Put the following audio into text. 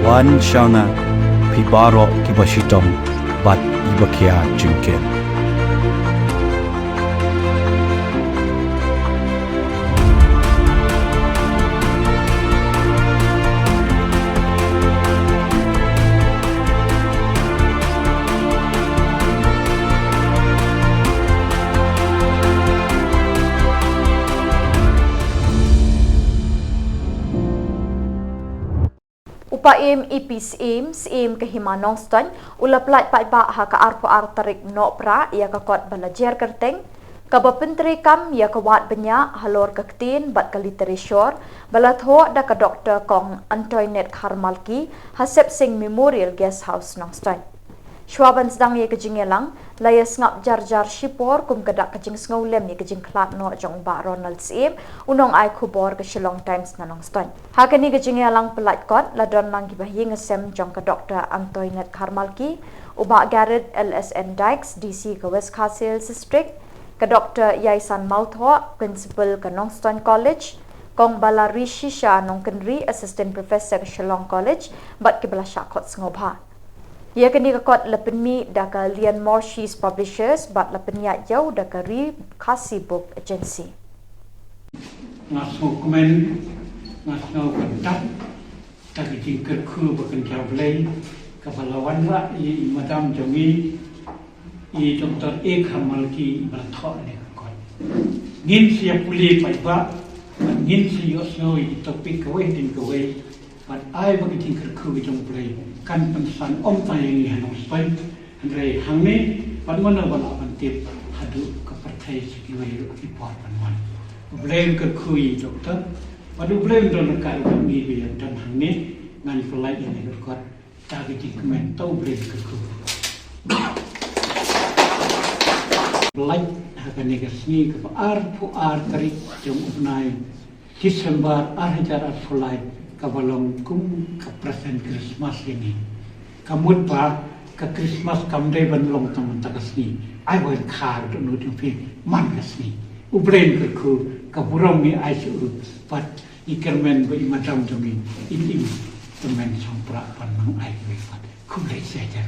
wan shanga pibaro kibashitong bat ibakia junken. Upaim IPSIM, SIM kehimanong ston, ulaplat Paidbah ha ka arpo tarik nopra, ia kakot belajar kerteng, kabapentri kam ia kawat banyak halor kaktin bat kali terishor, balatho da ka doktor kong Antoinette Kharmalki, hasep sing memorial guest house nong ston. Shwaban sedang ia kejingelang, layas ngap jar-jar shipor kum kedak kejing sengolem ia kejing klat no jong ba Ronald SIM, unong ai Khubor ke Shillong Times nanong ston. Hakani kejingelang pelait kot, ladon lang gibahi ngesem jong ke Dr. Antoinette Kharmalki, ubak Garret LSN Dykes, DC ke West Khasil District, ke Dr. Yaisan Mautho, Principal ke Nongston College, kong Balari Shisha nong Kendri, Assistant Professor ke Shillong College, bat ke belasyak kot sengobha. Ia kini kekot lepenmi daka Lian Morshi's Publishers bat lepeniat jauh daka Khasi Book Agency. Ngasau komen, ngasau kentat, tak jingkir ku bukan jablay, kepalawan lah i Madam Jongi, i Dr. Kharmalki berthok ni kekot. Ngin siap pulih Paidbah, ngin siap soi topik kawai din kawai, bat ai bagi jingkir ku jong play. Kan pensan om tayang ni hanong spai andre hangne panmana bala pantip hadu ke partai sikiwai report panman blame ke kui doktor padu blame don ka kami bi dan hangne ngan Pyllait ini berkot tagi komen tau blame ke ku Pyllait hakane kesni ke ar tarik jom upnai Desember hajar Pyllait kabalong kum ke present Christmas ini. Kamut pa ke Christmas kamdai banlong teman takasni. I will car to know to be man kasni. Ubren ke ku kaburong ni I should but ikermen ba Madam Jongi in temen sampra pan mang I will but kulai saja.